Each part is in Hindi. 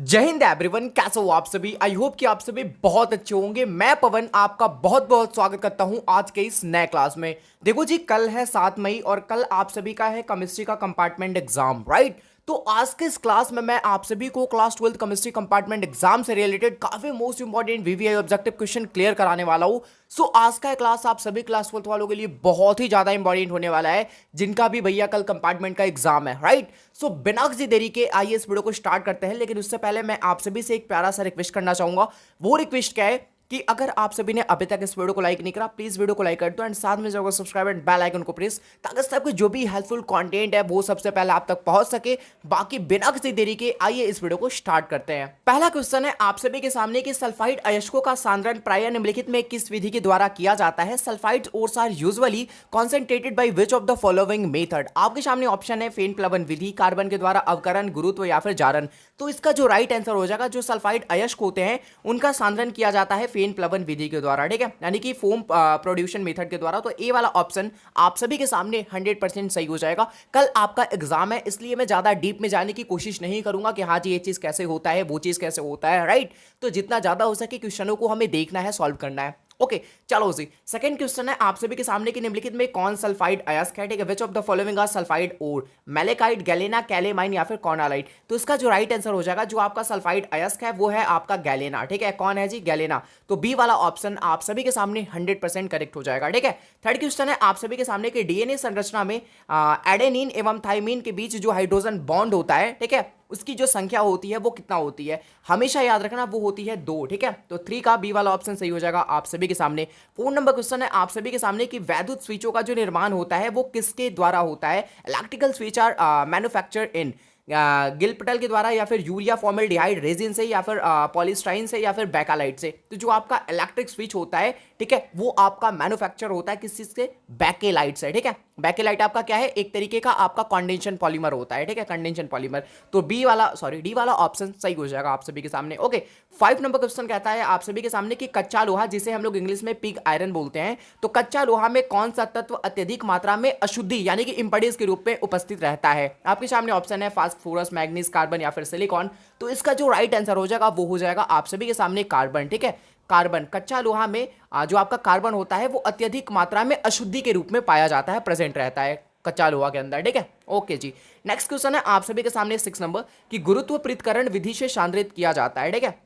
जय हिंद एवरीवन, कैसे हो आप सभी। आई होप कि आप सभी बहुत अच्छे होंगे। मैं पवन आपका बहुत बहुत स्वागत करता हूं आज के इस नए क्लास में। देखो जी, कल है 7 मई और कल आप सभी का है केमिस्ट्री का कंपार्टमेंट एग्जाम, राइट। तो आज के इस क्लास में मैं आप सभी को क्लास 12 केमिस्ट्री कंपार्टमेंट एग्जाम से रिलेटेड काफी most important VVI objective question clear कराने वाला हूं। सो आज का क्लास आप सभी क्लास 12 वालों के लिए बहुत ही ज्यादा इंपॉर्टेंट होने वाला है, जिनका भी भैया कल कंपार्टमेंट का एग्जाम है, राइट। सो बिना किसी देरी के आइए इस वीडियो को स्टार्ट करते हैं। लेकिन उससे पहले मैं आप सभी से एक प्यारा सा रिक्वेस्ट करना चाहूंगा। वो रिक्वेस्ट क्या है कि अगर आप सभी ने अभी तक इस वीडियो को लाइक नहीं करा, प्लीज वीडियो को लाइक कर दो एंड साथ में जाओगे सब्सक्राइब एंड बेल आइकन को प्रेस, ताकि सबके जो भी हेल्पफुल कंटेंट है वो सबसे पहले आप तक पहुंच सके। बाकी बिना किसी देरी के आइए इस वीडियो को स्टार्ट करते हैं। पहला क्वेश्चन है आप सभी के सामने कि सल्फाइड अयस्कों का सांद्रण प्राय निम्नलिखित में किस विधि के द्वारा किया जाता है। Sulphide ores are usually concentrated by which of the following method. आपके सामने ऑप्शन है फेन प्लवन विधि, कार्बन के द्वारा अवकरण, गुरुत्व या फिर जारन। तो इसका जो राइट आंसर हो जाएगा, जो सल्फाइड अयस्क होते हैं उनका सांद्रण किया जाता है फेन प्लवन विधि के द्वारा, ठीक है, यानी कि फोम प्रोड्यूशन मेथड के द्वारा। तो ए वाला ऑप्शन आप सभी के सामने 100% सही हो जाएगा। कल आपका एग्जाम है, इसलिए मैं ज्यादा डीप में जाने की कोशिश नहीं करूंगा कि हाँ जी ये चीज कैसे होता है, वो चीज कैसे होता है, राइट। तो जितना ज्यादा हो सके क्वेश्चनों को हमें देखना है, सॉल्व करना है। ओके, चलो जी। सेकंड क्वेश्चन है आप सभी के सामने कि निम्नलिखित में कौन सल्फाइड अयस्क है, ठीक है। Which of the following are sulphide ore, malachite, galena, calamine या फिर कॉर्नालाइट। तो इसका जो राइट आंसर हो जाएगा, जो आपका सल्फाइड अयस्क है वो है आपका गैलेना, ठीक है। कौन है जी? गैलेना। तो बी वाला ऑप्शन आप सभी के सामने 100% करेक्ट हो जाएगा, ठीक है। थर्ड क्वेश्चन है आप सभी के सामने कि डीएनए संरचना में एडेनिन एवं थाइमिन के बीच जो हाइड्रोजन बॉन्ड होता है, ठीक है, उसकी जो संख्या होती है वो कितना होती है। हमेशा याद रखना वो होती है 2, ठीक है। तो 3 का बी वाला ऑप्शन सही हो जाएगा आप सभी के सामने। 4 नंबर क्वेश्चन है आप सभी के सामने कि वैद्युत स्विचों का जो निर्माण होता है वो किसके द्वारा होता है। Electrical switch are manufacture in गिलपटल के द्वारा या फिर यूरिया फॉर्मल्डिहाइड रेजिन से या फिर पॉलीस्टाइन से या फिर बैकालाइट से। तो जो आपका इलेक्ट्रिक स्विच होता है, ठीक है, वो आपका मैन्युफैक्चर होता है किस चीज से? बैकेलाइट से, ठीक है। बैकेलाइट आपका क्या है? एक तरीके का आपका कंडेंशन पॉलीमर होता है, ठीक है, कंडेंशन पॉलीमर। तो डी वाला ऑप्शन सही हो जाएगा आप सभी के सामने। ओके, 5 नंबर क्वेश्चन कहता है आप सभी के सामने कि कच्चा लोहा, जिसे हम लोग इंग्लिश में पिग आयरन बोलते हैं, तो कच्चा लोहा में कौन सा तत्व अत्यधिक मात्रा में अशुद्धि यानी कि इंपैडिस के रूप में उपस्थित रहता है। आपके सामने ऑप्शन है फास्फोरस, मैग्नीज, कार्बन या फिर सिलिकॉन। तो इसका जो राइट आंसर हो जाएगा वो हो जाएगा आप सभी के सामने कार्बन, ठीक है। कार्बन, कच्चा लोहा में जो आपका कार्बन होता है वो अत्यधिक मात्रा में अशुद्धि के रूप में पाया जाता है, प्रेजेंट रहता है कच्चा लोहा के अंदर, ठीक है। ओके जी। नेक्स्ट क्वेश्चन है आप सभी के सामने 6 नंबर कि गुरुत्व पृथक्करण विधि से सांद्रित किया जाता है, ठीक है।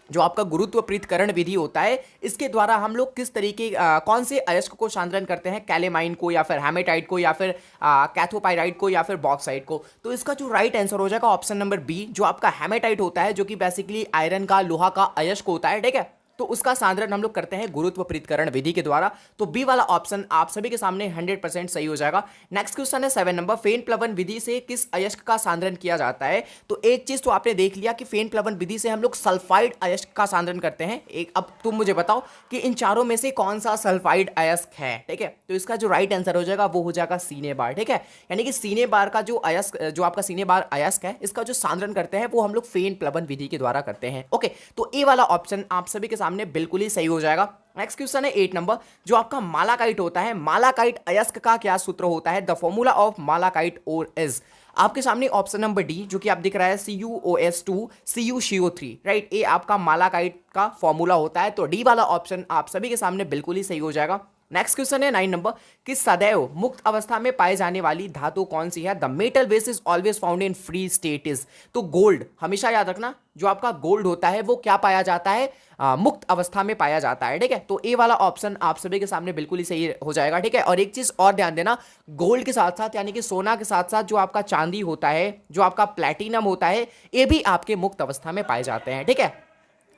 जो आपका गुरुत्व पृथक्करण विधि होता है, इसके द्वारा हम लोग किस तरीके कौन से अयस्क को सांद्रण करते हैं, कैलेमाइन को या फिर हेमेटाइट को या फिर कैथोपाइराइट को या फिर बॉक्साइट को। तो इसका जो राइट आंसर हो जाएगा ऑप्शन नंबर बी, जो आपका हेमेटाइट होता है, जो कि बेसिकली आयरन का, लोहा का अयस्क होता है, ठीक है। तो उसका सांद्रण हम लोग करते हैं गुरुत्व पृथक्करण विधि के द्वारा। तो बी वाला ऑप्शन आप सभी के सामने 100% सही हो जाएगा। नेक्स्ट क्वेश्चन है 7 नंबर, फेन प्लवन विधि से किस अयस्क का सांद्रण किया जाता है। तो एक चीज तो आपने देख लिया कि फेन प्लवन विधि से हम लोग सल्फाइड अयस्क का सांद्रण करते हैं। एक अब तुम मुझे बताओ कि इन चारों में से कौन सा सल्फाइड अयस्क है, ठीक है। तो इसका जो राइट आंसर हो जाएगा वो हो जाएगा सीने बार, ठीक है। यानी कि सीने बार का जो अयस्क, जो आपका सीने बार अयस्क है, इसका जो सांद्रण करते हैं वो हम लोग फेन प्लवन विधि के द्वारा करते हैं। ओके, तो ए वाला ऑप्शन आप सभी के सामने बिल्कुल ही सही हो जाएगा। नेक्स्ट क्वेश्चन है 8 नंबर, जो आपका मालाकाइट होता है, मालाकाइट अयस्क का क्या सूत्र होता है। The formula of malachite ore is. आपके सामने ऑप्शन नंबर डी, जो कि आप दिख रहा है CuOS2 CuCO3, राइट। ये आपका मालाकाइट का फॉर्मूला होता है। तो डी वाला ऑप्शन आप सभी के सामने बिल्कुल ही सही हो जाएगा। नेक्स्ट क्वेश्चन है 9 नंबर कि सदैव मुक्त अवस्था में पाए जाने वाली धातु कौन सी है। The metal base is always found in free state is. तो गोल्ड, हमेशा याद रखना, जो आपका गोल्ड होता है वो क्या पाया जाता है, मुक्त अवस्था में पाया जाता है, ठीक है। तो ए वाला ऑप्शन आप सभी के सामने बिल्कुल ही सही हो जाएगा, ठीक है। और एक चीज और ध्यान देना, गोल्ड के साथ साथ यानी कि सोना के साथ साथ जो आपका चांदी होता है, जो आपका प्लैटिनम होता है, ये भी आपके मुक्त अवस्था में पाए जाते हैं, ठीक है।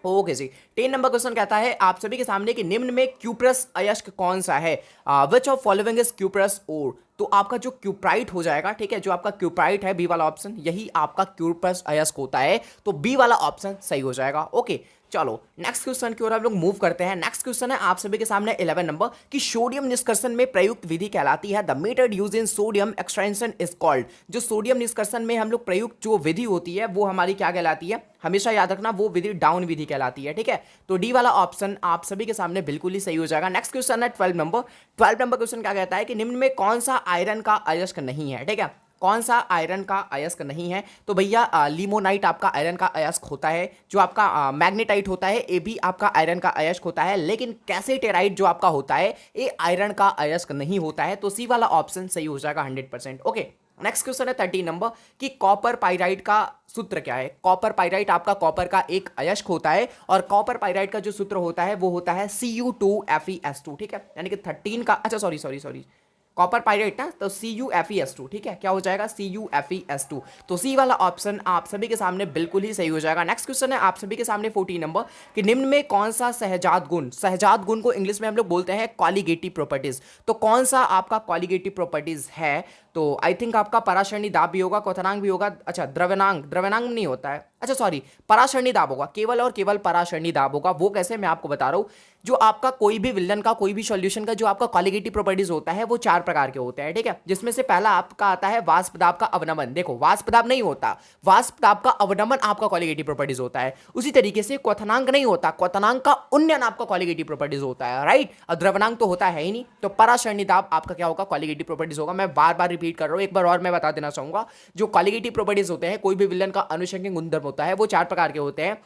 ओके जी। 10 नंबर क्वेश्चन कहता है आप सभी के सामने कि निम्न में क्यूप्रस अयस्क कौन सा है। Which of following is cuprous ore. तो आपका जो क्यूप्राइट हो जाएगा, ठीक है, जो आपका क्यूप्राइट है, बी वाला ऑप्शन, यही आपका क्यूप्रस अयस्क होता है। तो बी वाला ऑप्शन सही हो जाएगा। ओके, चलो नेक्स्ट क्वेश्चन की ओर हम लोग मूव करते हैं। नेक्स्ट क्वेश्चन है आप सभी के सामने 11 नंबर कि सोडियम निष्कर्षण में प्रयुक्त विधि कहलाती है। The method use in sodium extraction is called. जो सोडियम निष्कर्षण में हम लोग प्रयुक्त जो विधि होती है वो हमारी क्या कहलाती है, हमेशा याद रखना वो विधि डाउन विधि कहलाती है, ठीक है। तो डी वाला ऑप्शन आप सभी के सामने बिल्कुल ही सही हो जाएगा। नेक्स्ट क्वेश्चन है 12 नंबर। 12 नंबर क्वेश्चन क्या कहता है कि निम्न में कौन सा आयरन का अयस्क नहीं है, ठीक है। कौन सा आयरन का अयस्क नहीं है? तो भैया लिमोनाइट आपका आयरन का अयस्क होता है। जो आपका मैग्नेटाइट होता है ये भी आपका आयरन का अयस्क होता है, लेकिन कैसेटेराइट जो आपका होता है ये आयरन का अयस्क नहीं होता है। तो सी वाला ऑप्शन सही हो जाएगा 100%। ओके, नेक्स्ट क्वेश्चन है 13 नंबर कि कॉपर पाइराइट का सूत्र क्या है? कॉपर पाइराइट आपका कॉपर का एक अयस्क होता है और कॉपर पाइराइट का जो सूत्र होता है वो होता है Cu2Fe(S2), ठीक है, यानी कि 13 का, अच्छा सॉरी कॉपर पाइराइट ना, तो Cu(Fe(S2), ठीक है, क्या हो जाएगा Cu(Fe(S2). तो सी वाला ऑप्शन आप सभी के सामने बिल्कुल ही सही हो जाएगा। नेक्स्ट क्वेश्चन है आप सभी के सामने 14 नंबर कि निम्न में कौन सा सहजात गुण को इंग्लिश में हम लोग बोलते हैं कॉलिगेटिव प्रॉपर्टीज। तो कौन सा आपका कॉलिगेटिव प्रॉपर्टीज है? तो आई थिंक आपका पराशरणी दाब भी होगा, क्वथनांक भी होगा, अच्छा द्रव्यनांक नहीं होता है, अच्छा सॉरी पराशरणी दाब होगा, केवल और केवल पराशरणी दाब होगा। वो कैसे, मैं आपको बता रहा हूं। जो आपका कोई भी विलयन का, कोई भी सॉल्यूशन का जो आपका कॉलिगेटिव प्रॉपर्टीज होता है वो 4 प्रकार के होते हैं, ठीक है, जिसमें से पहला आपका आता है वाष्प दाब का अवनमन। देखो वाष्प दाब नहीं होता, वाष्प दाब का अवनमन आपका कॉलिगेटिव प्रॉपर्टीज होता है। उसी तरीके से क्वथनांक नहीं होता, क्वथनांक का उन्नयन आपका कॉलिगेटिव प्रॉपर्टीज होता है, राइट। और द्रव्यनांक तो होता है ही नहीं। तो पराशरणी दाब आपका क्या होगा, कॉलिगेटिव प्रॉपर्टीज होगा। मैं बार बार रिपीट कर रहा हूं, एक बार और मैं बता देना चाहूंगा। जो कॉलिगेटिव प्रॉपर्टीज होते हैं, कोई भी विलयन का अनुषंगिक गुणधर्म होता है, वो 4 प्रकार के होते हैं,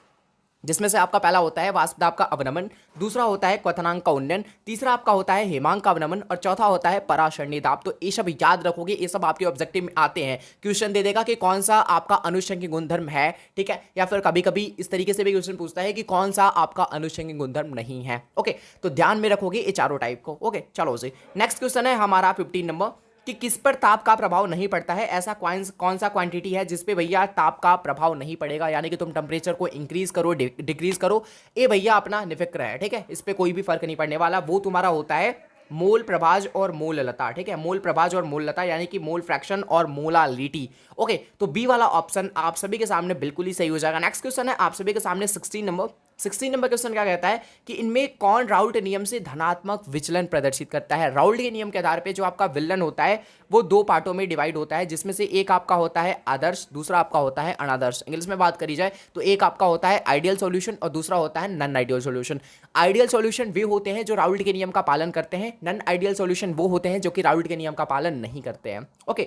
जिसमें से आपका पहला होता है वाष्प दाब का अवनमन, दूसरा होता है क्वथनांक का उन्नयन, तीसरा आपका होता है हेमांक का अवनमन और चौथा होता है पराशरणी दाब। तो ये सब याद रखोगे, ये सब आपके ऑब्जेक्टिव में आते हैं। क्वेश्चन दे देगा कि कौन सा आपका अनुषंगिक गुणधर्म है, ठीक है, या फिर कभी कभी इस तरीके से भी क्वेश्चन पूछता है कि कौन सा आपका अनुषंगिक गुणधर्म नहीं है। ओके, तो ध्यान में रखोगे ये चारों टाइप को। ओके, चलो जी, नेक्स्ट क्वेश्चन है हमारा 15 नंबर कि किस पर ताप का प्रभाव नहीं पड़ता है? ऐसा कौन सा क्वांटिटी है जिस पे भैया ताप का प्रभाव नहीं पड़ेगा, यानी कि तुम टेम्परेचर को इंक्रीज करो डिक्रीज करो, ये भैया अपना निफिक्र है, ठीक है, इस पे कोई भी फर्क नहीं पड़ने वाला। वो तुम्हारा होता है मोल प्रभाज और मोल लता, ठीक है, मोल प्रभाज और मोल लता, यानी कि मोल फ्रैक्शन और मोलालिटी। ओके, तो बी वाला ऑप्शन आप सभी के सामने बिल्कुल ही सही हो जाएगा। नेक्स्ट क्वेश्चन है आप सभी के सामने 16 नंबर क्वेश्चन क्या कहता है कि इनमें कौन राउल्ट नियम से धनात्मक विचलन प्रदर्शित करता है? राउल्ट के नियम के आधार पे जो आपका विलन होता है वो 2 पार्टों में डिवाइड होता है, जिसमें से एक आपका होता है आदर्श, दूसरा आपका होता है अनादर्श। इंग्लिश में बात करी जाए तो एक आपका होता है आइडियल सॉल्यूशन और दूसरा होता है non ideal solution. Ideal solution वे होते हैं जो राउल्ट के नियम का पालन करते हैं, नॉन आइडियल सॉल्यूशन वो होते हैं जो कि राउल्ट के नियम का पालन नहीं करते हैं। ओके,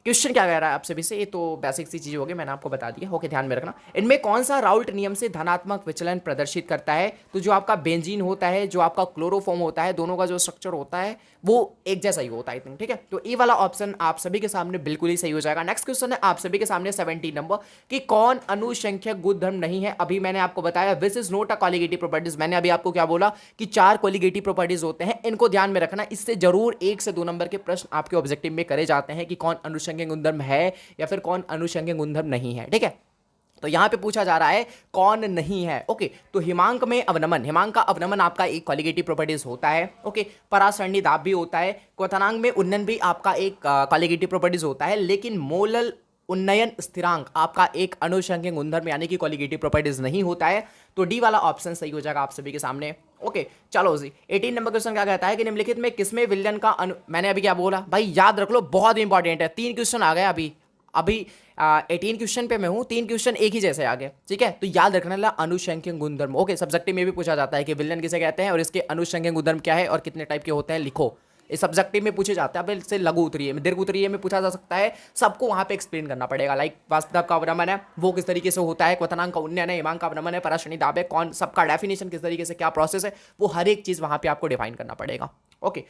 क्वेश्चन क्या कह रहा है आपसे भी से, ये तो बेसिक सी चीज़ होगी, मैंने आपको बता दिया। ओके, ध्यान में रखना। इनमें कौन सा राउल्ट नियम से धनात्मक विचलन प्रदर्शित करता है? तो जो आपका बेंजीन होता है, जो आपका क्लोरोफॉर्म होता है, दोनों का जो स्ट्रक्चर होता है वो एक जैसा ही होता है, आई थिंक, ठीक है। तो ये वाला ऑप्शन आप सभी के सामने बिल्कुल ही सही हो जाएगा। नेक्स्ट क्वेश्चन है आप सभी के सामने 17 नंबर कि कौन अनुसंख्यक गुणधर्म नहीं है? अभी मैंने आपको बताया this is not a colligative properties. मैंने अभी आपको क्या बोला कि 4 कॉलिगेटिव प्रॉपर्टीज होते हैं, इनको ध्यान में रखना। इससे जरूर 1 से 2 नंबर के प्रश्न आपके ऑब्जेक्टिव में करे जाते हैं कि कौन अनुसंख्यक गुणधर्म है या फिर कौन अनुषंगिक गुणधर्म नहीं है, ठीक है। तो यहां पे पूछा जा रहा है कौन नहीं है। ओके, तो हिमांक में अवनमन, हिमांक का अवनमन आपका एक कॉलिगेटिव प्रॉपर्टीज होता है। ओके, परासरणी दाब भी होता है, क्वथनांक में उन्नयन भी आपका एक कॉलिगेटिव प्रॉपर्टीज होता है, लेकिन मोलल उन्नयन स्थिरांक आपका एक अनुषंगिक गुणधर्म यानी कि कॉलिगेटिव प्रॉपर्टीज नहीं होता है। तो डी वाला ऑप्शन सही हो जाएगा आप सभी के सामने। ओके, चलो जी, 18 नंबर क्वेश्चन क्या कहता है कि निम्नलिखित में किसमें विलयन का मैंने अभी क्या बोला भाई, याद रख लो, बहुत इंपॉर्टेंट है। 3 क्वेश्चन आ गए अभी 18 क्वेश्चन पे मैं हूँ, 3 क्वेश्चन एक ही जैसे आ गए, ठीक है। तो याद रखना ला अनुषंगिक गुणधर्म। ओके, सब्जेक्टिव में भी पूछा जाता है कि विलयन किसे कहते हैं और इसके अनुषंगिक गुणधर्म क्या है और कितने टाइप के होते हैं, लिखो। इस सब्जेक्टिव में पूछे जाते हैं। अब इससे लघु उत्तरीय में, दीर्घ उत्तरीय में पूछा जा सकता है, सबको वहां पे एक्सप्लेन करना पड़ेगा। लाइक वाष्प दाब का अवनमन है वो किस तरीके से होता है, क्वथनांक का उन्नयन है, हिमांक का अवनमन है, पराशरणी दाब है, कौन सबका डेफिनेशन किस तरीके से क्या प्रोसेस है, वो हर एक चीज वहां पे आपको डिफाइन करना पड़ेगा। ओके,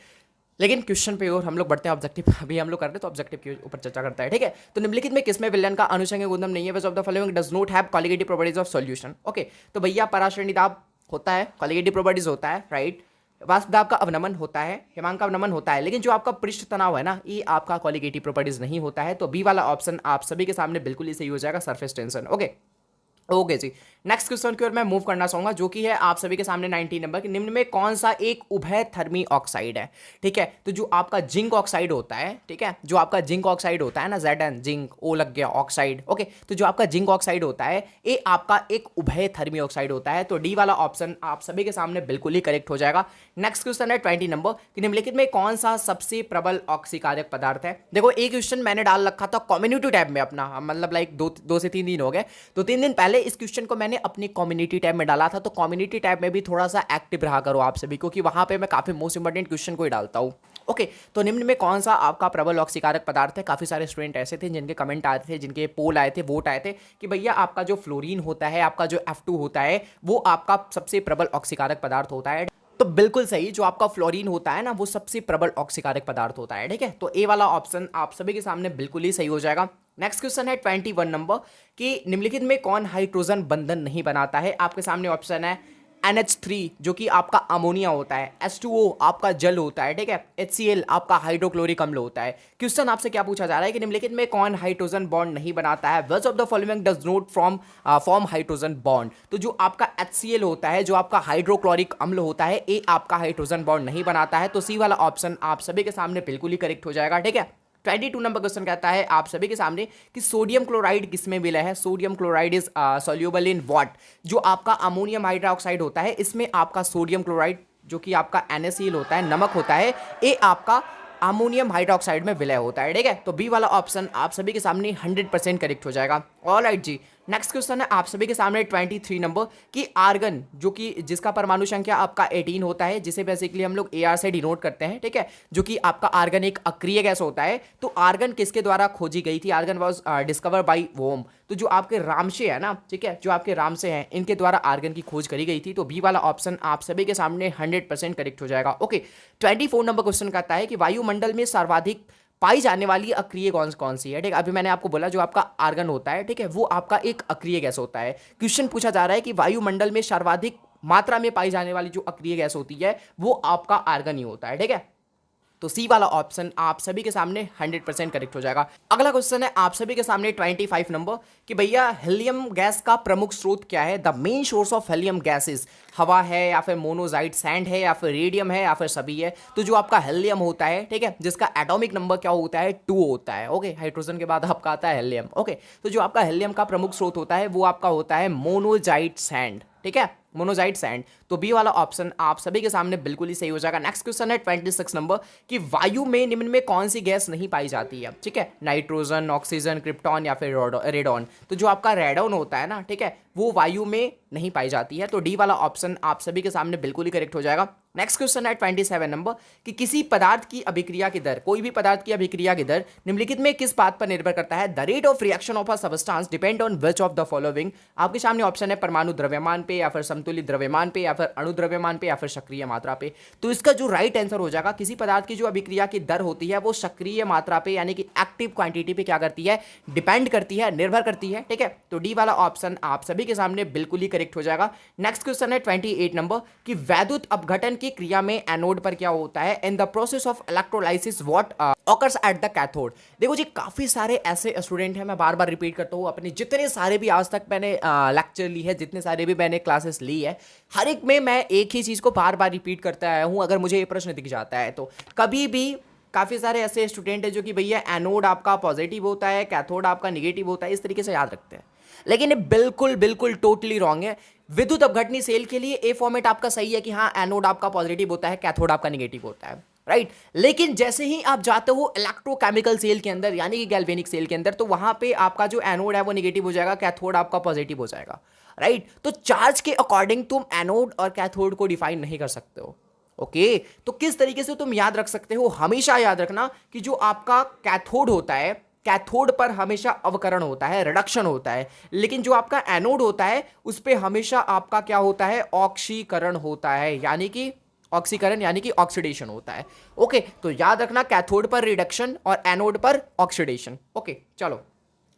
लेकिन क्वेश्चन पे और हम लोग बढ़ते हैं ऑब्जेक्टिव, अभी हम लोग कर रहे हैं तो ऑब्जेक्टिव के ऊपर चर्चा करता है, ठीक है। तो निम्नलिखित में किसमें विलयन का अनुषंगिक गुणधर्म नहीं है? Which of the following does not have colligative properties of solution? Okay, तो भैया पराशरणी दाब होता है, कॉलिगेटिव प्रॉपर्टीज होता है, राइट। वाष्प दाब का अवनमन होता है, हिमांक का अवनमन होता है, लेकिन जो आपका पृष्ठ तनाव है ना, ये आपका कॉलिगेटिव प्रॉपर्टीज नहीं होता है। तो बी वाला ऑप्शन आप सभी के सामने बिल्कुल ही सही हो जाएगा, सरफेस टेंशन। ओके जी, नेक्स्ट क्वेश्चन की ओर मैं मूव करना चाहूंगा, जो कि है आप सभी के सामने 19 नंबर के निम्न में कौन सा एक उभय थर्मी ऑक्साइड है, ठीक है। तो जो आपका जिंक ऑक्साइड होता है, ठीक है, जो आपका जिंक ऑक्साइड होता है ना, Zn जिंक, ओ लग गया ऑक्साइड। ओके, तो जो आपका जिंक ऑक्साइड होता है ये आपका एक उभय थर्मी ऑक्साइड होता है। तो डी वाला ऑप्शन आप सभी के सामने बिल्कुल ही करेक्ट हो जाएगा। नेक्स्ट क्वेश्चन है 20 नंबर कि निम्नलिखित में कौन सा सबसे प्रबल ऑक्सीकारक पदार्थ है? देखो, एक क्वेश्चन मैंने डाल रखा था कम्युनिटी टैब में अपना, मतलब लाइक 2 से 3 दिन हो गए, तो 3 दिन पहले इस क्वेश्चन को मैंने अपनी कम्युनिटी टैब में डाला था। तो कम्युनिटी टैब में भी थोड़ा सा एक्टिव रहा करो आप सभी को, कि वहां पे मैं काफी मोस्ट इंपोर्टेंट क्वेश्चन को ही डालता हूं। ओके, तो निम्न में कौन सा आपका प्रबल ऑक्सीकारक पदार्थ है? काफ़ी सारे स्टूडेंट ऐसे थे जिनके कमेंट आए थे, जिनके पोल आए थे, वोट आए थे कि भैया आपका जो फ्लोरीन होता है, आपका जो F2 होता है, वो आपका सबसे प्रबल ऑक्सीकारक पदार्थ होता है। तो बिल्कुल सही, जो आपका फ्लोरीन होता है ना, वो सबसे प्रबल ऑक्सीकारक पदार्थ होता है। ठीक है, तो ए वाला ऑप्शन आप सभी के सामने बिल्कुल ही सही हो जाएगा। नेक्स्ट क्वेश्चन है 21 नंबर कि निम्नलिखित में कौन हाइड्रोजन बंधन नहीं बनाता है? आपके सामने ऑप्शन है NH3 जो कि आपका अमोनिया होता है, H2O आपका जल होता है, ठीक है, HCl आपका हाइड्रोक्लोरिक अम्ल होता है। क्वेश्चन आपसे क्या पूछा जा रहा है कि निम्नलिखित में कौन हाइड्रोजन बॉन्ड नहीं बनाता है? Which of the following does not form hydrogen bond? तो जो आपका HCl होता है, जो आपका हाइड्रोक्लोरिक अम्ल होता है, ये आपका हाइड्रोजन बॉन्ड नहीं बनाता है। तो सी वाला ऑप्शन आप सभी के सामने बिल्कुल ही करेक्ट हो जाएगा। ठीक है, 22 नंबर क्वेश्चन कहता है आप सभी के सामने कि सोडियम क्लोराइड किसमें विलय है? Sodium chloride is soluble in what? जो आपका अमोनियम हाइड्रोक्साइड होता है, इसमें आपका सोडियम क्लोराइड जो कि आपका NaCl होता है, नमक होता है, ये आपका अमोनियम हाइड्रोक्साइड में विलय होता है। ठीक है, तो बी वाला ऑप्शन आप सभी के सामने 100% करेक्ट हो जाएगा। ऑलराइट जी, नेक्स्ट क्वेश्चन है आप सभी के सामने 23 नंबर कि आर्गन जो कि जिसका परमाणु संख्या आपका 18 होता है, जिसे बेसिकली हम लोग AR से डिनोट करते हैं, ठीक है, जो कि आपका आर्गन एक अक्रिय गैस होता है। तो आर्गन किसके द्वारा खोजी गई थी? Argon was discover by whom. तो जो आपके रामसे है ना, ठीक है, जो आपके रामसे हैं, इनके द्वारा आर्गन की खोज करी गई थी। तो बी वाला ऑप्शन आप सभी के सामने 100% करेक्ट हो जाएगा। ओके, 24 नंबर क्वेश्चन कहता है कि वायुमंडल में सर्वाधिक पाई जाने वाली अक्रिय कौन कौन सी है? ठीक है, अभी मैंने आपको बोला जो आपका आर्गन होता है, ठीक है, वो आपका एक अक्रिय गैस होता है। क्वेश्चन पूछा जा रहा है कि वायुमंडल में सर्वाधिक मात्रा में पाई जाने वाली जो अक्रिय गैस होती है, वो आपका आर्गन ही होता है। ठीक है, तो सी वाला ऑप्शन आप सभी के सामने 100% करेक्ट हो जाएगा। अगला क्वेश्चन है आप सभी के सामने 25 नंबर कि भैया हीलियम गैस का प्रमुख स्रोत क्या है? The main source of helium gases हवा है या फिर मोनोजाइट सैंड है या फिर रेडियम है या फिर सभी है? तो जो आपका हीलियम होता है, ठीक है, जिसका एटॉमिक नंबर क्या होता है? 2 होता है। ओके, हाइड्रोजन के बाद आपका आता है हीलियम। ओके, तो जो आपका हीलियम का प्रमुख स्रोत होता है वो आपका होता है मोनोजाइट सैंड। ठीक है, मोनोजाइट सैंड। तो बी वाला ऑप्शन आप सभी के सामने बिल्कुल ही सही हो जाएगा। नेक्स्ट क्वेश्चन है 26 नंबर कि वायु में निम्न में कौन सी गैस नहीं पाई जाती है? ठीक है, नाइट्रोजन, ऑक्सीजन, क्रिप्टॉन या फिर रेडॉन। तो जो आपका रेडॉन होता है ना, ठीक है, वो वायु में नहीं पाई जाती है। तो डी वाला ऑप्शन आप सभी के सामने बिल्कुल ही करेक्ट हो जाएगा। नेक्स्ट क्वेश्चन है 27 नंबर कि किसी पदार्थ की अभिक्रिया की दर, कोई भी पदार्थ की अभिक्रिया की दर निम्नलिखित में किस बात पर निर्भर करता है? The rate of reaction of a substance depend on which of the following? आपके सामने ऑप्शन है परमाणु द्रव्यमान पे या फिर समतुलित द्रव्यमान पे या फिर अणु द्रव्यमान पे या फिर सक्रिय मात्रा पे। तो इसका जो राइट आंसर हो जाएगा, किसी पदार्थ की जो अभिक्रिया की दर होती है वो सक्रिय मात्रा पे यानी कि एक्टिव क्वांटिटी पे क्या करती है? डिपेंड करती है, निर्भर करती है। ठीक है, तो डी वाला ऑप्शन आप सभी के सामने बिल्कुल ही करेक्ट हो जाएगा। नेक्स्ट क्वेश्चन है 28 नंबर कि वैद्युत अपघटन की क्रिया में एनोड पर क्या होता है? In the process of electrolysis what occurs at the cathode? देखो जी, काफी सारे ऐसे स्टूडेंट हैं, मैं बार बार रिपीट करता हूँ, अपने जितने सारे भी आज तक मैंने लेक्चर ली है, जितने सारे भी मैंने क्लासेस ली है, हर एक में मैं एक ही चीज को बार बार रिपीट करता आया हूँ। अगर मुझे ये प्रश्न दिख जाता है तो कभी भी काफ़ी सारे ऐसे स्टूडेंट हैं जो कि भैया एनोड आपका पॉजिटिव होता है, कैथोड आपका निगेटिव होता है, इस तरीके से याद रखते हैं, लेकिन ये बिल्कुल बिल्कुल टोटली रॉन्ग है। विद्युत अपघटनी सेल के लिए ए फॉर्मेट आपका सही है कि हाँ, एनोड आपका पॉजिटिव होता है, कैथोड आपका निगेटिव होता है, राइट। लेकिन जैसे ही आप जाते हो इलेक्ट्रोकेमिकल सेल के अंदर यानी कि गैल्वेनिक सेल के अंदर, तो वहां पे आपका जो एनोड है वो निगेटिव हो जाएगा, कैथोड आपका पॉजिटिव हो जाएगा, राइट। तो चार्ज के अकॉर्डिंग तुम एनोड और कैथोड को डिफाइन नहीं कर सकते हो। ओके, तो किस तरीके से तुम याद रख सकते हो? हमेशा याद रखना कि जो आपका कैथोड होता है, कैथोड पर हमेशा अवकरण होता है, रिडक्शन होता है, लेकिन जो आपका एनोड होता है उस पर हमेशा आपका क्या होता है? ऑक्सीकरण होता है, यानी कि ऑक्सीकरण यानी कि ऑक्सीडेशन होता है। ओके, तो याद रखना कैथोड पर रिडक्शन और एनोड पर ऑक्सीडेशन। ओके, चलो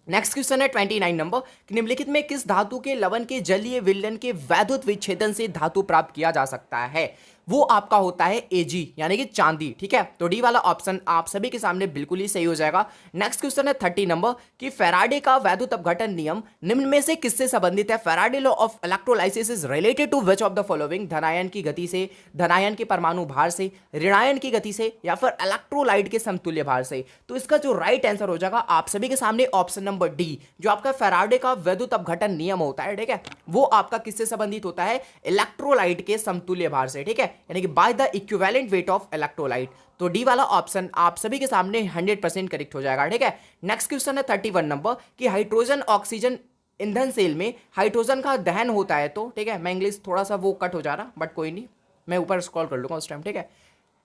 नेक्स्ट क्वेश्चन है 29 नंबर कि निम्नलिखित में किस धातु के लवण के जलीय विलयन के वैद्युत विच्छेदन से धातु प्राप्त किया जा सकता है? वो आपका होता है Ag यानी कि चांदी। ठीक है, तो डी वाला ऑप्शन आप सभी के सामने बिल्कुल ही सही हो जाएगा। नेक्स्ट क्वेश्चन है 30 नंबर कि फैराडे का वैद्युत अपघटन नियम निम्न में से किससे संबंधित है? Faraday law of electrolysis is related to which of the following? धनायन की गति से, धनायन के परमाणु भार से, ऋणायन की गति से या फिर इलेक्ट्रोलाइट के समतुल्य भार से? तो इसका जो राइट आंसर हो जाएगा आप सभी के सामने ऑप्शन नंबर डी, जो आपका फैराडे का वैद्युत अपघटन नियम होता है, ठीक है, वो आपका किससे संबंधित होता है? इलेक्ट्रोलाइट के समतुल्य भार से। ठीक है, यानी कि by the equivalent weight of electrolyte. तो डी वाला ऑप्शन आप सभी के सामने 100% करेक्ट हो जाएगा। ठीक है, नेक्स्ट क्वेश्चन है 31 नंबर कि हाइड्रोजन ऑक्सीजन ईंधन सेल में हाइड्रोजन का दहन होता है तो, ठीक है, मैं इंग्लिश थोड़ा सा वो कट हो जा रहा, बट कोई नहीं, मैं ऊपर स्क्रॉल कर लूंगा उस टाइम। ठीक है,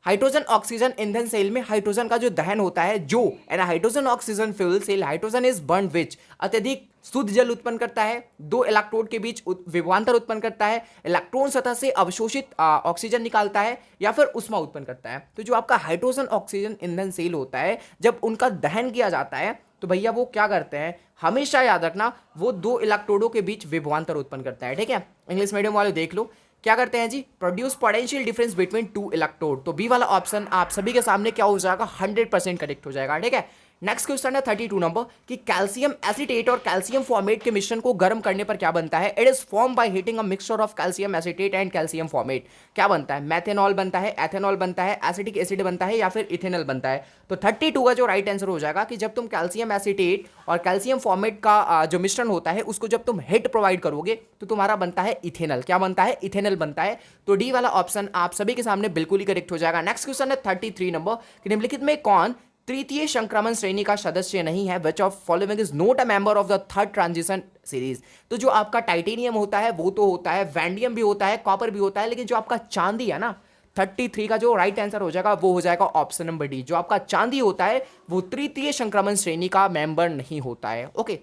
हाइड्रोजन ऑक्सीजन ईंधन सेल में हाइड्रोजन का जो दहन होता है, जो an hydrogen oxygen fuel cell hydrogen is burn which अत्यधिक शुद्ध जल उत्पन्न करता है, दो इलेक्ट्रोड के बीच विभवांतर उत्पन्न करता है, इलेक्ट्रॉन सतह से अवशोषित ऑक्सीजन निकालता है या फिर उष्मा उत्पन्न करता है। तो जो आपका हाइड्रोजन ऑक्सीजन ईंधन सेल होता है, जब उनका दहन किया जाता है तो भैया वो क्या करते हैं, हमेशा याद रखना, वो दो इलेक्ट्रोडों के बीच विभवांतर उत्पन्न करता है। ठीक है, इंग्लिश मीडियम वाले देख लो क्या करते हैं जी, produce potential difference between two electrode. तो बी वाला ऑप्शन आप सभी के सामने क्या हो जाएगा, 100% करेक्ट हो जाएगा। ठीक है, नेक्स्ट क्वेश्चन है 32 नंबर कि कैल्शियम एसीटेट और कैल्शियम फॉर्मेट के मिश्रण को गर्म करने पर क्या बनता है। It is form by heating a mixture of calcium acetate and calcium formate. क्या बनता है, मैथेनॉल बनता है, एथेनॉल बनता है, एसिटिक एसिड बनता है या फिर इथेनॉल बनता है। तो 32 का जो राइट आंसर हो जाएगा कि जब तुम कैल्शियम एसीटेट और कैल्शियम फॉर्मेट का जो मिश्रण होता है उसको जब तुम हीट प्रोवाइड करोगे तो तुम्हारा बनता है इथेनॉल। क्या बनता है, इथेनॉल बनता है। तो डी वाला ऑप्शन आप सभी के सामने बिल्कुल ही करेक्ट हो जाएगा। नेक्स्ट क्वेश्चन है 33 नंबर कि निम्नलिखित में कौन तृतीय संक्रमण श्रेणी का सदस्य नहीं है, which of following is not a member of the third transition series. तो जो आपका टाइटेनियम होता है वो तो होता है, वैंडियम भी होता है, कॉपर भी होता है, लेकिन जो आपका चांदी है ना, 33 का जो राइट आंसर हो जाएगा वो हो जाएगा ऑप्शन नंबर डी। जो आपका चांदी होता है वो तृतीय संक्रमण श्रेणी का मेंबर नहीं होता है। ओके,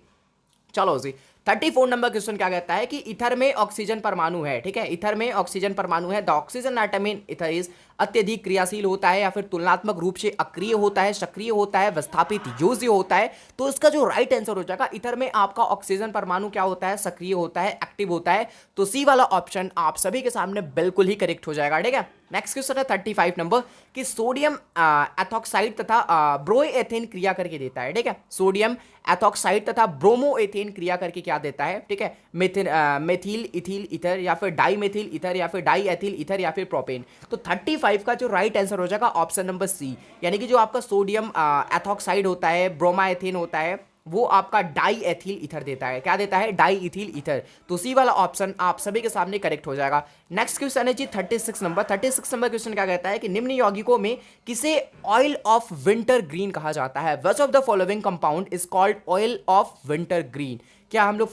चलो जी 34 नंबर क्वेश्चन क्या कहता है कि ईथर में ऑक्सीजन परमाणु है। ठीक है, ईथर में ऑक्सीजन परमाणु है। The oxygen atom in ether is अत्यधिक क्रियाशील होता है या फिर तुलनात्मक रूप से अक्रिय होता है, सक्रिय होता है, विस्थापित योज्य होता है। तो इसका जो राइट आंसर हो जाएगा, ईथर में आपका ऑक्सीजन परमाणु क्या होता है, सक्रिय होता है, एक्टिव होता है। तो सी वाला ऑप्शन आप सभी के सामने बिल्कुल ही करेक्ट हो जाएगा। ठीक है, नेक्स्ट क्वेश्चन है 35 नंबर कि सोडियम एथॉक्साइड तथा ब्रोएथेन क्रिया करके देता है। ठीक है, सोडियम एथॉक्साइड तथा ब्रोमोएथेन क्रिया करके क्या देता है। ठीक है, मेथिल इथिल ईथर या फिर डाई मेथिल ईथर या फिर डाई एथिल ईथर या फिर प्रोपेन। तो 35 का जो राइट आंसर हो जाएगा ऑप्शन नंबर सी, यानी कि जो आपका सोडियम एथॉक्साइड होता है, ब्रोमाएथेन होता है, वो आपका डाई एथिल ईथर देता है। क्या देता है, डाई इथिल ईथर। तो सी वाला ऑप्शन आप सभी के सामने करेक्ट हो जाएगा। नेक्स्ट क्वेश्चन है जी 36 नंबर। 36 नंबर क्वेश्चन क्या कहता है कि निम्न यौगिकों में किसे ऑयल ऑफ विंटर ग्रीन कहा जाता है। Which of the following compound is called oil of winter green. क्या हम लोग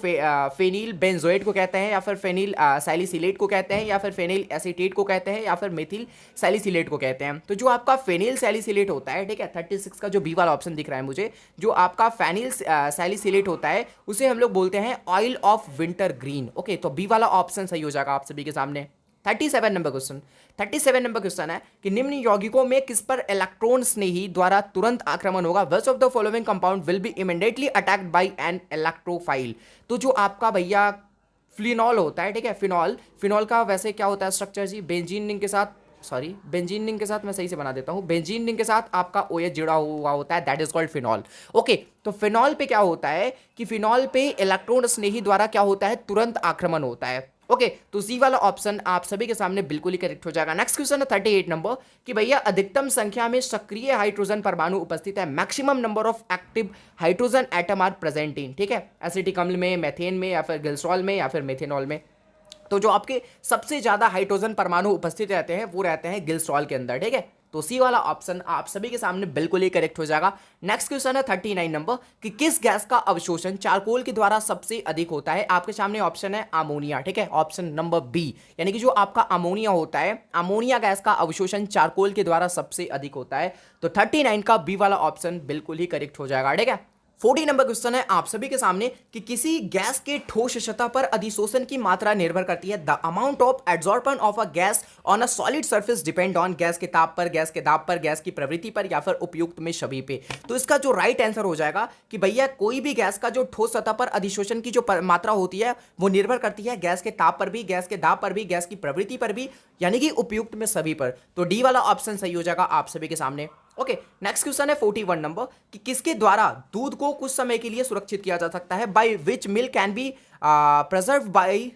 फेनिल बेंजोएट को कहते हैं या फिर फेनिल सैलिसिलेट को कहते हैं या फिर फेनिल एसीटेट को कहते हैं या फिर मेथिल सैलिसिलेट को कहते हैं। तो जो आपका फेनिल सैलिसिलेट होता है, ठीक है, 36 का जो बी वाला ऑप्शन दिख रहा है मुझे, जो आपका फेनिल सैलिसिलेट होता है उसे हम लोग बोलते हैं oil of winter green. Okay, तो बी वाला ऑप्शन सही हो जाएगा आप सभी के सामने। 37 नंबर क्वेश्चन, 37 नंबर क्वेश्चन है कि निम्न यौगिकों में किस पर इलेक्ट्रॉन स्नेही द्वारा तुरंत आक्रमण होगा। विच of the following compound will be immediately attacked by an electrophile. तो जो आपका भैया फिनॉल होता है, ठीक है, फिनॉल का वैसे क्या होता है स्ट्रक्चर जी, बेंजीन रिंग के साथ, बेंजीन रिंग के साथ मैं सही से बना देता हूँ, बेंजीन रिंग के साथ आपका OH जुड़ा हुआ होता है, that is called phenol. Okay, तो फिनॉल पे क्या होता है कि फिनॉल पे इलेक्ट्रॉन स्नेही द्वारा क्या होता है, तुरंत आक्रमण होता है। ओके, तो सी वाला ऑप्शन आप सभी के सामने बिल्कुल ही करेक्ट हो जाएगा। नेक्स्ट क्वेश्चन है 38 नंबर कि भैया अधिकतम संख्या में सक्रिय हाइड्रोजन परमाणु उपस्थित है। Maximum number of active hydrogen atom are present in. ठीक है, एसिटिक अम्ल में, मेथेन में या फिर ग्लिसरॉल में या फिर मेथेनॉल में। तो जो आपके सबसे ज्यादा हाइड्रोजन परमाणु उपस्थित रहते हैं वो रहते हैं ग्लिसरॉल के अंदर। ठीक है, तो सी वाला ऑप्शन आप सभी के सामने बिल्कुल ही करेक्ट हो जाएगा। नेक्स्ट क्वेश्चन है 39 नंबर कि किस गैस का अवशोषण चारकोल के द्वारा सबसे अधिक होता है। आपके सामने ऑप्शन है अमोनिया। ठीक है, ऑप्शन नंबर बी, यानी कि जो आपका अमोनिया होता है, अमोनिया गैस का अवशोषण चारकोल के द्वारा सबसे अधिक होता है। तो 39 का बी वाला ऑप्शन बिल्कुल ही करेक्ट हो जाएगा। ठीक है, 40 नंबर क्वेश्चन है आप सभी के सामने कि किसी गैस के ठोस सतह पर अधिशोषण की मात्रा निर्भर करती है। The amount of absorption of a gas on a solid surface depend on gas के ताप पर, गैस के दाब पर, गैस की प्रवृत्ति पर या फिर उपयुक्त में सभी पे। तो इसका जो राइट आंसर हो जाएगा कि भैया कोई भी गैस का जो ठोस सतह पर अधिशोषण की जो मात्रा होती है वो निर्भर करती है गैस के ताप पर भी, गैस के दाब पर भी, गैस की प्रवृत्ति पर भी, यानी कि उपयुक्त में सभी पर। तो डी वाला ऑप्शन सही हो जाएगा आप सभी के सामने। ओके, नेक्स्ट क्वेश्चन है 41 नंबर कि किसके द्वारा दूध को कुछ समय के लिए सुरक्षित किया जा सकता है। By which milk can be preserve by.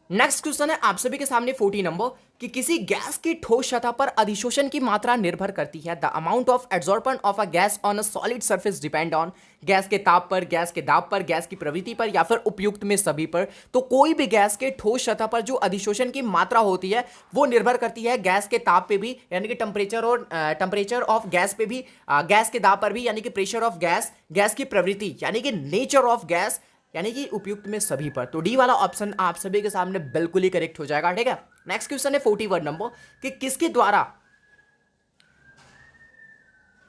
Next question है आप सभी के सामने 40 नंबर कि किसी गैस की ठोस सतह पर अधिशोषण की मात्रा निर्भर करती है। The amount of absorption of a gas on a solid surface depend on gas के ताप पर, गैस के दाब पर, गैस की प्रवृत्ति पर या फिर उपयुक्त में सभी पर। तो कोई भी गैस के ठोस सतह पर जो अधिशोषण की मात्रा होती है वो निर्भर करती है गैस के ताप पे भी, यानी कि टेम्परेचर ऑफ गैस पे भी, गैस के दाब पर भी, यानी कि प्रेशर ऑफ गैस, गैस की प्रवृत्ति यानी कि नेचर ऑफ गैस, यानी कि उपयुक्त में सभी पर। तो डी वाला ऑप्शन आप सभी के सामने बिल्कुल ही करेक्ट हो जाएगा, ठीक है। नेक्स्ट क्वेश्चन है 41 नंबर कि किसके द्वारा,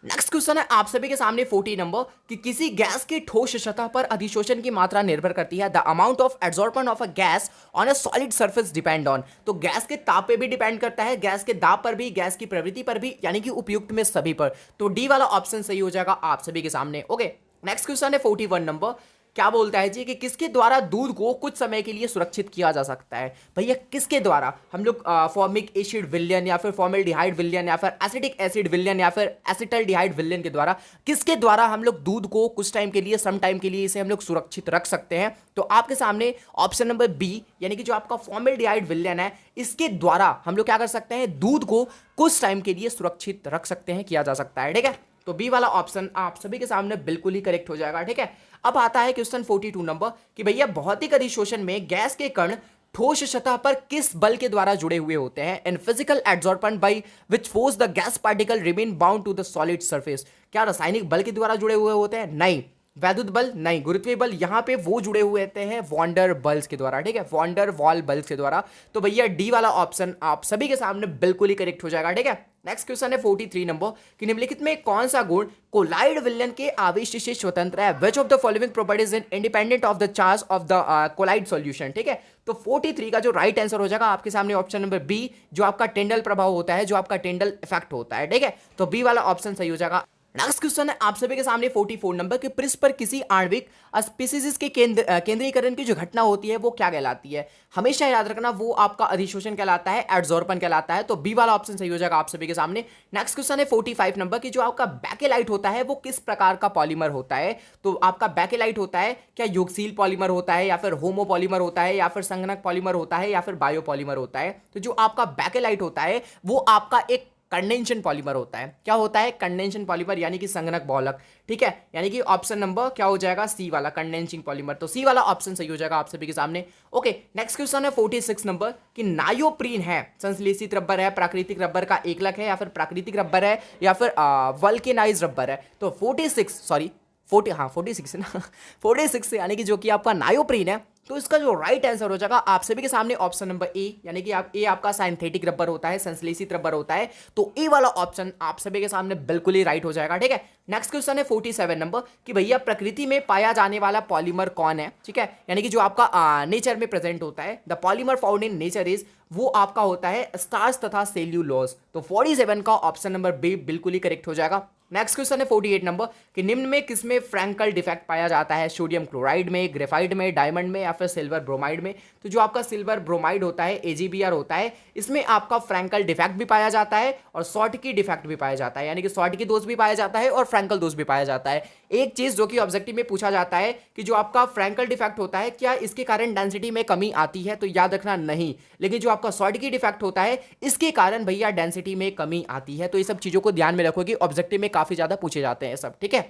नेक्स्ट क्वेश्चन है आप सभी के सामने 40 नंबर कि किसी गैस की ठोस सतह पर अधिशोषण की मात्रा निर्भर करती है। The amount of absorption of a gas on a solid surface depend on. तो गैस के ताप पे भी डिपेंड करता है, गैस के दाब पर भी, गैस की प्रवृत्ति पर भी, यानी कि उपयुक्त में सभी पर। तो डी वाला ऑप्शन सही हो जाएगा आप सभी के सामने। ओके, नेक्स्ट क्वेश्चन है 41 नंबर, क्या बोलता है जी कि किसके द्वारा दूध को कुछ समय के लिए सुरक्षित किया जा सकता है। भैया किसके द्वारा, हम लोग फॉर्मिक एसिड विलयन या फिर फॉर्मेल्डिहाइड विलयन या फिर एसिटिक एसिड विलयन या फिर एसिटल्डिहाइड विलयन के द्वारा, किसके द्वारा हम लोग दूध को कुछ टाइम के लिए, सम टाइम के लिए इसे हम लोग सुरक्षित रख सकते हैं। तो आपके सामने ऑप्शन नंबर बी, यानी कि जो आपका फॉर्मेल्डिहाइड विलयन है, इसके द्वारा हम लोग क्या कर सकते हैं, दूध को कुछ टाइम के लिए सुरक्षित रख सकते हैं, किया जा सकता है, ठीक है। तो बी वाला ऑप्शन आप सभी के सामने बिल्कुल ही करेक्ट हो जाएगा, ठीक है। अब आता है क्वेश्चन 42 नंबर कि भैया भौतिक अधिशोषण में गैस के कण ठोस सतह पर किस बल के द्वारा जुड़े हुए होते हैं। In physical adsorption by which force the gas particle remain bound to the solid surface. क्या रासायनिक बल के द्वारा जुड़े हुए होते हैं? नहीं। वैद्युत बल? नहीं। गुरुत्वीय बल? यहां पे वो जुड़े हुए होते हैं वॉन्डर बल्स के द्वारा, ठीक है, वॉन्डर वॉल बल्स के द्वारा। तो भैया डी वाला ऑप्शन आप सभी के सामने बिल्कुल ही करेक्ट हो जाएगा, ठीक है। नेक्स्ट क्वेश्चन है 43 नंबर कि निम्नलिखित में कौन सा गुण कोलाइड विलयन के आवेश से स्वतंत्र है। Which of the following properties is independent of the charge of the colloid solution, ठीक है। तो 43 का जो राइट आंसर हो जाएगा आपके सामने ऑप्शन नंबर बी, जो आपका टेंडल प्रभाव होता है, जो आपका टेंडल इफेक्ट होता है, ठीक है। तो बी वाला ऑप्शन सही हो जाएगा। नेक्स्ट क्वेश्चन है आप सभी के सामने 44 नंबर के पृष्ठ पर किसी आणविक स्पीसीज के केंद्रीकरण की जो घटना होती है वो क्या कहलाती है। हमेशा याद रखना वो आपका अधिशोषण कहलाता है, एड्सॉर्पन कहलाता है। तो बी वाला ऑप्शन सही हो जाएगा आप सभी के सामने। नेक्स्ट क्वेश्चन है 45 नंबर की जो आपका बैकेलाइट होता है वो किस प्रकार का पॉलीमर होता है। तो आपका बैकेलाइट होता है क्या योगशील पॉलीमर होता है, या फिर होमो पॉलीमर होता है, या फिर संगणक पॉलीमर होता है, या फिर बायो पॉलीमर होता है। तो जो आपका बैकेलाइट होता है वो आपका एक कंडेंशन पॉलीमर होता है। क्या होता है? कंडेंशन पॉलीमर, यानी कि संगणक बहुलक, ठीक है। यानी कि ऑप्शन नंबर क्या हो जाएगा, सी वाला कंडेंसिंग पॉलीमर। तो सी वाला ऑप्शन सही हो जाएगा आप सभी के सामने। ओके, नेक्स्ट क्वेश्चन है 46 नंबर कि नायोप्रीन है संश्लेषित रबर है, प्राकृतिक रबर का एकलक है, या फिर प्राकृतिक रबर है, या फिर वल्केनाइज रबर है। तो 46 है ना 46 यानी कि जो कि आपका नायोप्रीन है। तो इसका जो राइट आंसर हो जाएगा आप सभी के सामने ऑप्शन नंबर ए, यानी कि आप ए आपका सिंथेटिक रबर होता है, संश्लेषित रबर होता है। तो ए वाला ऑप्शन आप सभी के सामने बिल्कुल ही राइट हो जाएगा, ठीक है। नेक्स्ट क्वेश्चन है 47 नंबर कि भैया प्रकृति में पाया जाने वाला पॉलीमर कौन है, ठीक है, यानी कि जो आपका नेचर में प्रेजेंट होता है। The polymer found in nature is, वो आपका होता है स्टार्च तथा सेल्यूलोज। तो 47 का ऑप्शन नंबर बी बिल्कुल ही करेक्ट हो जाएगा। नेक्स्ट क्वेश्चन है 48 नंबर कि निम्न में किसमें फ्रैंकल डिफेक्ट पाया जाता है। सोडियम क्लोराइड में, ग्रेफाइट में, डायमंड में, या फिर सिल्वर ब्रोमाइड में। तो जो आपका सिल्वर ब्रोमाइड होता है, AgBr होता है, इसमें आपका फ्रैंकल डिफेक्ट भी पाया जाता है और शॉर्टकी डिफेक्ट भी पाया जाता है, यानी कि शॉर्टकी दोष भी पाया जाता है और फ्रैंकल दोष भी पाया जाता है। एक चीज जो कि ऑब्जेक्टिव में पूछा जाता है कि जो आपका फ्रैंकल डिफेक्ट होता है क्या इसके कारण डेंसिटी में कमी आती है, तो याद रखना नहीं। लेकिन जो आपका शॉर्टकी डिफेक्ट होता है इसके कारण भैया डेंसिटी में कमी आती है। तो ये सब चीजों को ध्यान में रखो कि ऑब्जेक्टिव में काफी ज्यादा पूछे जाते हैं सब, ठीक है।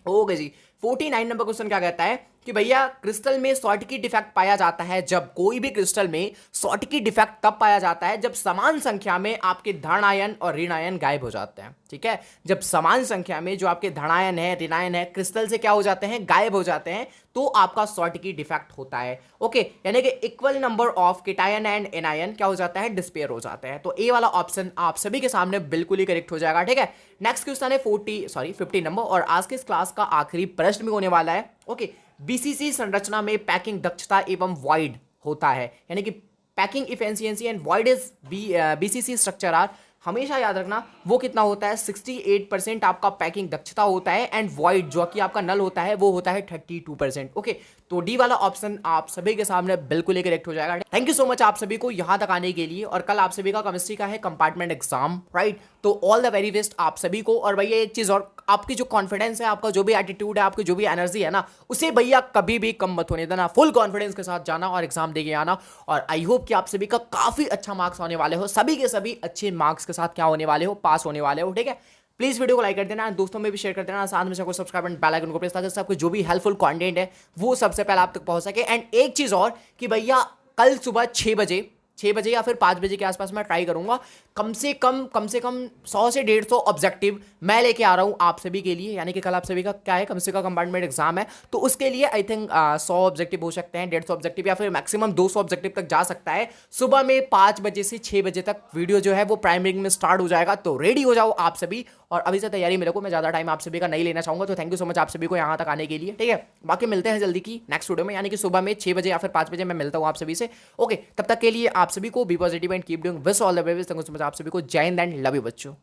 ओके जी, 49 नंबर क्वेश्चन क्या कहता है कि भैया क्रिस्टल में शॉर्टकी डिफेक्ट पाया जाता है जब, कोई भी क्रिस्टल में शॉर्टकी डिफेक्ट तब पाया जाता है जब समान संख्या में आपके धन आयन और ऋण आयन गायब हो जाते हैं, ठीक है। जब समान संख्या में जो आपके धन आयन है, ऋण आयन है, क्रिस्टल से क्या हो जाते हैं, गायब हो जाते हैं, तो आपका शॉर्टकी डिफेक्ट होता है। ओके, यानी कि equal number of cation and anion क्या हो जाता है, डिस्पेयर हो जाते हैं। तो ए वाला ऑप्शन आप सभी के सामने बिल्कुल ही करेक्ट हो जाएगा, ठीक है। नेक्स्ट क्वेश्चन है 50 नंबर और आज के इस क्लास का आखिरी प्रश्न भी होने वाला है। ओके, बीसीसी संरचना में पैकिंग दक्षता एवं वॉइड होता है, यानी कि packing efficiency and void is BCC structure are, हमेशा याद रखना वो कितना होता है, 68% आपका पैकिंग दक्षता होता है एंड वॉइड जो कि आपका नल होता है वो होता है 32%। ओके, तो डी वाला ऑप्शन आप सभी के सामने बिल्कुल ही करेक्ट हो जाएगा। थैंक यू सो मच आप सभी को यहां तक आने के लिए, और कल आप सभी का केमिस्ट्री का है कंपार्टमेंट एग्जाम, राइट। तो ऑल द वेरी बेस्ट आप सभी को। और भैया एक चीज और, आपकी जो कॉन्फिडेंस है, आपका जो भी एटीट्यूड है, आपकी जो भी एनर्जी है ना, उसे भैया कभी भी कम मत होने देना। फुल कॉन्फिडेंस के साथ जाना और एग्जाम देके आना। और आई होप कि आप सभी का काफी अच्छा मार्क्स होने वाले हो, सभी के सभी अच्छे मार्क्स के साथ क्या होने वाले हो, पास होने वाले हो, ठीक है। प्लीज वीडियो को लाइक कर देना, दोस्तों में भी शेयर कर देना, साथ में सबको सब्सक्राइब एंड बेल आइकन को प्रेस, ताकि सबको जो भी हेल्पफुल कंटेंट है वो सबसे पहले आप तक पहुंच सके। एंड एक चीज और कि भैया कल सुबह 6 बजे या फिर 5 बजे के आसपास मैं ट्राई करूंगा कम से कम 100 से 150 ऑब्जेक्टिव मैं लेके आ रहा हूँ आप सभी के लिए। यानी कि कल आप सभी का क्या है, केमिस्ट्री का कंपार्टमेंट एग्जाम है, तो उसके लिए आई थिंक 100 ऑब्जेक्टिव हो सकते हैं, 150 ऑब्जेक्टिव या फिर मैक्सिमम 200 ऑब्जेक्टिव तक जा सकता है। सुबह में 5 बजे से 6 बजे तक वीडियो जो है वो प्राइमरी में स्टार्ट हो जाएगा, तो रेडी हो जाओ आप सभी और अभी से तैयारी मेरे को, मैं ज़्यादा टाइम आप सभी का नहीं लेना चाहूँगा। तो थैंक यू सो मच आप सभी को यहाँ तक आने के लिए, ठीक है। बाकी मिलते हैं जल्दी की नेक्स्ट वीडियो में, यानी कि सुबह में 6 बजे या फिर 5 बजे मैं मिलता हूँ आप सभी से। ओके, तब तक के लिए आप सभी को be positive and keep doing wish all the best. Thank you so much आप सभी को। जय हिंद एंड लव यू बच्चों।